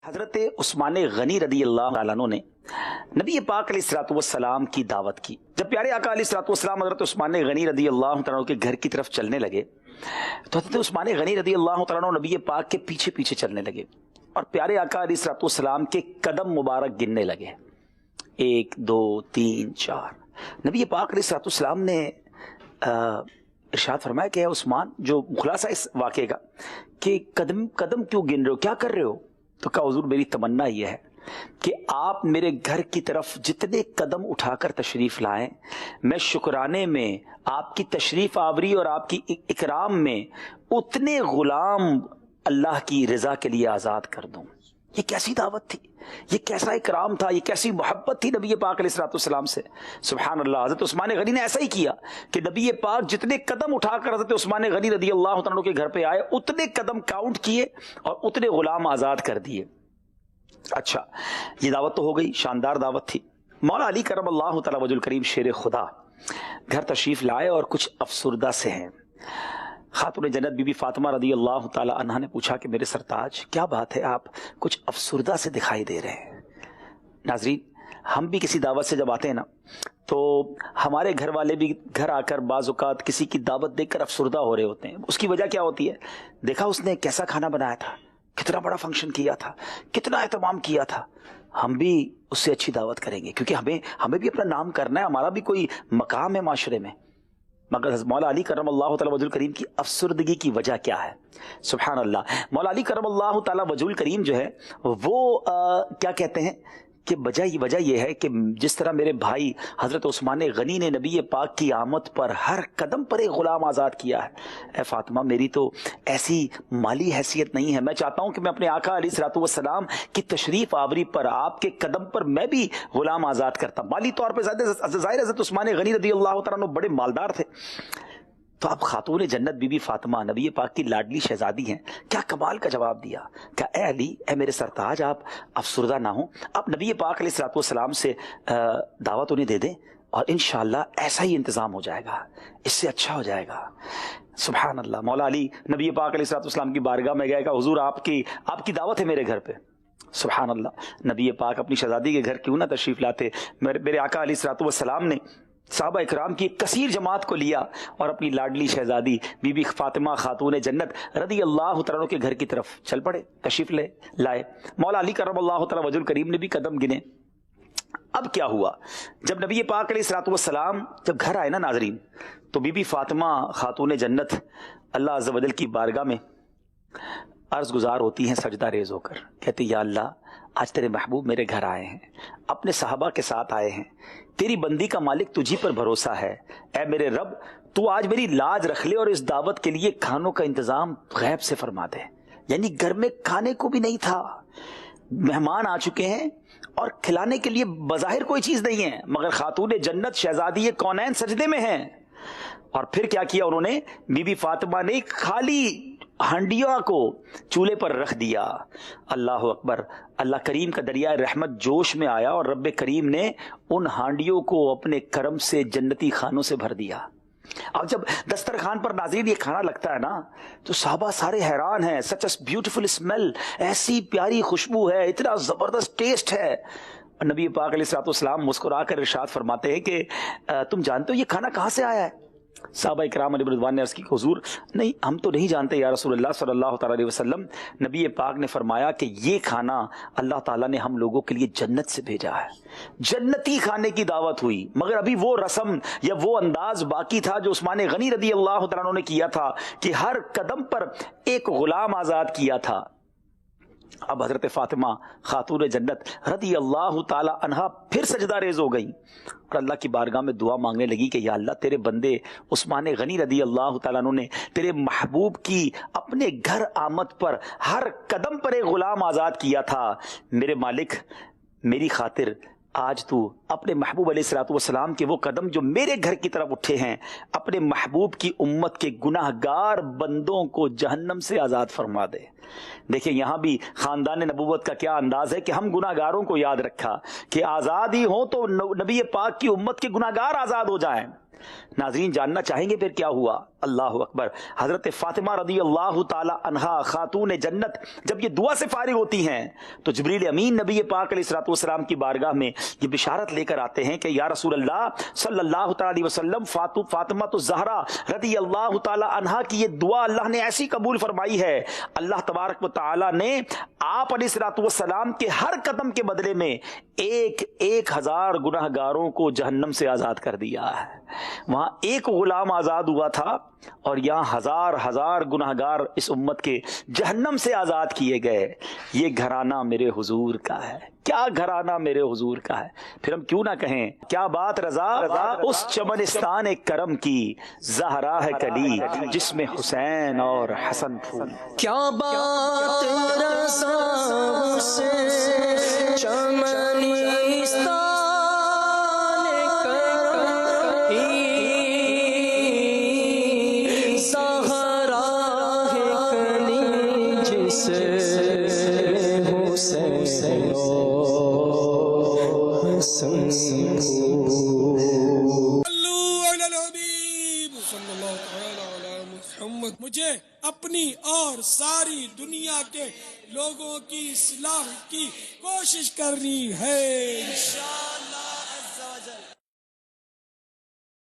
حضرت عثمان غنی رضی اللہ تعالیٰ عنہ نے نبی پاک علیہ الصلوۃ والسلام کی دعوت کی۔ جب پیارے آقا علیہ الصلوۃ والسلام حضرت عثمان غنی رضی اللہ تعالیٰ عنہ کے گھر کی طرف چلنے لگے تو حضرت عثمان غنی رضی اللہ تعالیٰ عنہ نبی پاک کے پیچھے پیچھے چلنے لگے اور پیارے آقا علیہ الصلوۃ والسلام کے قدم مبارک گننے لگے، 1 2 3 4۔ نبی پاک علیہ الصلوۃ والسلام نے ارشاد فرمایا کہ اے عثمان، جو خلاصہ اس واقعے کا کہ قدم قدم کیوں گن رہے ہو، کیا کر رہے ہو؟ تو کہا حضور میری تمنا یہ ہے کہ آپ میرے گھر کی طرف جتنے قدم اٹھا کر تشریف لائیں، میں شکرانے میں آپ کی تشریف آوری اور آپ کی اکرام میں اتنے غلام اللہ کی رضا کے لیے آزاد کر دوں۔ یہ کیسی دعوت تھی، یہ کیسا اکرام تھا، یہ کیسی محبت تھی نبی پاک علیہ الصلوۃ والسلام سے۔ سبحان اللہ، حضرت عثمان غنی نے ایسا ہی کیا کہ نبی پاک جتنے قدم اٹھا کر حضرت عثمان غنی رضی اللہ تعالیٰ کے گھر پہ آئے، اتنے قدم کاؤنٹ کیے اور اتنے غلام آزاد کر دیے۔ اچھا، یہ دعوت تو ہو گئی، شاندار دعوت تھی۔ مولا علی کرم اللہ تعالی وجہ الکریم شیر خدا گھر تشریف لائے اور کچھ افسردہ سے ہیں۔ خاتون جنت بی بی فاطمہ رضی اللہ تعالی عنہا نے پوچھا کہ میرے سرتاج کیا بات ہے، آپ کچھ افسردہ سے دکھائی دے رہے ہیں۔ ناظرین، ہم بھی کسی دعوت سے جب آتے ہیں نا تو ہمارے گھر والے بھی گھر آ کر بعض اوقات کسی کی دعوت دیکھ کر افسردہ ہو رہے ہوتے ہیں۔ اس کی وجہ کیا ہوتی ہے؟ دیکھا اس نے کیسا کھانا بنایا تھا، کتنا بڑا فنکشن کیا تھا، کتنا اہتمام کیا تھا، ہم بھی اس سے اچھی دعوت کریں گے کیونکہ ہمیں بھی اپنا نام کرنا ہے، ہمارا بھی کوئی مقام ہے معاشرے میں۔ مگر مولا علی کرم اللہ تعالی وجہ الکریم کی افسردگی کی وجہ کیا ہے؟ سبحان اللہ، مولا علی کرم اللہ تعالی وجہ الکریم جو ہے وہ کیا کہتے ہیں کہ وجہ یہ ہے کہ جس طرح میرے بھائی حضرت عثمان غنی نے نبی پاک کی آمد پر ہر قدم پر ایک غلام آزاد کیا ہے، اے فاطمہ میری تو ایسی مالی حیثیت نہیں ہے، میں چاہتا ہوں کہ میں اپنے آقا علیہ الصلوۃ والسلام کی تشریف آوری پر آپ کے قدم پر میں بھی غلام آزاد کرتا۔ مالی طور پہ ظاہر حضرت عثمان غنی رضی اللہ تعالیٰ عنہ بڑے مالدار تھے، تو اب خاتون جنت بی بی فاطمہ نبی پاک کی لاڈلی شہزادی ہیں، کیا کمال کا جواب دیا کہ اے علی، اے میرے سرتاج، آپ افسردہ نہ ہوں، آپ نبی پاک علیہ الصلوۃ والسلام سے دعوت انہیں دے دیں اور انشاءاللہ ایسا ہی انتظام ہو جائے گا، اس سے اچھا ہو جائے گا۔ سبحان اللہ، مولا علی نبی پاک علیہ الصلوۃ والسلام کی بارگاہ میں گئے کہ حضور آپ کی دعوت ہے میرے گھر پہ۔ سبحان اللہ، نبی پاک اپنی شہزادی کے گھر کیوں نہ تشریف لاتے؟ میرے آقا علیہ الصلوۃ والسلام نے صحابہ اکرام کی ایک کثیر جماعت کو لیا اور اپنی لاڈلی شہزادی بی بی فاطمہ خاتون جنت رضی اللہ تعالیٰ عنہ کے گھر کی طرف چل پڑے، تشریف لائے۔ مولا علی کرم اللہ تعالیٰ وجہ الکریم نے بھی قدم گنے۔ اب کیا ہوا؟ جب نبی پاک علیہ الصلوۃ والسلام جب گھر آئے نا ناظرین، تو بی بی فاطمہ خاتون جنت اللہ عز و جل کی بارگاہ میں عرض گزار ہوتی ہیں، سجدہ ریز ہو کر کہتی یا اللہ، آج تیرے محبوب میرے گھر آئے ہیں، اپنے صحابہ کے ساتھ آئے ہیں، تیری بندی کا مالک تجھی پر بھروسہ ہے، اے میرے رب تو آج میری لاج رکھ لے اور اس دعوت کے لیے کھانوں کا انتظام غیب سے فرما دے۔ یعنی گھر میں کھانے کو بھی نہیں تھا، مہمان آ چکے ہیں اور کھلانے کے لیے بظاہر کوئی چیز نہیں ہے، مگر خاتون جنت شہزادی کونین سجدے میں ہیں۔ اور پھر کیا کیا انہوں نے؟ بی بی فاطمہ نے خالی ہانڈیوں کو چولہے پر رکھ دیا۔ اللہ اکبر، اللہ کریم کا دریائے رحمت جوش میں آیا اور رب کریم نے ان ہانڈیوں کو اپنے کرم سے جنتی خانوں سے بھر دیا۔ اب جب دسترخوان پر ناظرین یہ کھانا لگتا ہے نا تو صحابہ سارے حیران ہیں، سچ اے بیوٹیفل اسمیل، ایسی پیاری خوشبو ہے، اتنا زبردست ٹیسٹ ہے۔ نبی پاک علیہ الصلوۃ والسلام مسکرا کر ارشاد فرماتے ہیں کہ تم جانتے ہو یہ کھانا کہاں سے آیا ہے؟ صحابہ اکرام علیہ رضوان نے عرض کی حضور نہیں، ہم تو نہیں جانتے یا رسول اللہ صلی اللہ تعالیٰ علیہ وسلم۔ نبی پاک نے فرمایا کہ یہ کھانا اللہ تعالیٰ نے ہم لوگوں کے لیے جنت سے بھیجا ہے، جنتی کھانے کی دعوت ہوئی، مگر ابھی وہ رسم یا وہ انداز باقی تھا جو عثمان غنی رضی اللہ تعالیٰ عنہ نے کیا تھا کہ ہر قدم پر ایک غلام آزاد کیا تھا۔ اب حضرت فاطمہ خاتون جنت رضی اللہ تعالی عنہا پھر سجدہ ریز ہو گئیں اور اللہ کی بارگاہ میں دعا مانگنے لگی کہ یا اللہ، تیرے بندے عثمان غنی رضی اللہ تعالیٰ عنہ نے تیرے محبوب کی اپنے گھر آمد پر ہر قدم پر ایک غلام آزاد کیا تھا، میرے مالک میری خاطر آج تو اپنے محبوب علیہ الصلوۃ والسلام کے وہ قدم جو میرے گھر کی طرف اٹھے ہیں، اپنے محبوب کی امت کے گناہ گار بندوں کو جہنم سے آزاد فرما دے۔ دیکھیں یہاں بھی خاندان نبوت کا کیا انداز ہے کہ ہم گناہ گاروں کو یاد رکھا کہ آزاد ہی ہوں تو نبی پاک کی امت کے گناہ گار آزاد ہو جائیں۔ ناظرین جاننا چاہیں گے پھر کیا ہوا؟ اللہ اکبر. حضرت فاطمہ رضی اللہ تعالی عنہا خاتون جنت جب یہ دعا سے فارغ ہوتی ہیں تو جبریل امین نبی پاک علیہ الصلوۃ والسلام کی بارگاہ میں یہ بشارت لے کر آتے ہیں کہ یا رسول اللہ صلی اللہ تعالی علیہ وسلم، فاطمہ الزہرا رضی اللہ تعالی عنہا کی یہ دعا اللہ نے ایسی قبول فرمائی ہے، اللہ تبارک و تعالی نے آپ علیہ الصلوۃ والسلام کے ہر قدم کے بدلے میں 1,000 گناہ گاروں کو جہنم سے آزاد کر دیا ہے. وہاں ایک غلام آزاد ہوا تھا اور یہاں ہزار گناہ گار اس امت کے جہنم سے آزاد کیے گئے. یہ گھرانہ میرے حضور کا ہے. کیا گھرانہ میرے حضور کا ہے. پھر ہم کیوں نہ کہیں کیا بات رضا اس چمنستان کرم کی، زہرا ہے کلی جس میں حسین اور حسن پھول. کیا بات رضا اس چمنستان کرم کی، زہرا ہے کلی جس میں حسین اور حسن پھول. مجھے اپنی اور ساری دنیا کے لوگوں کی اصلاح کی کوشش کرنی ہے.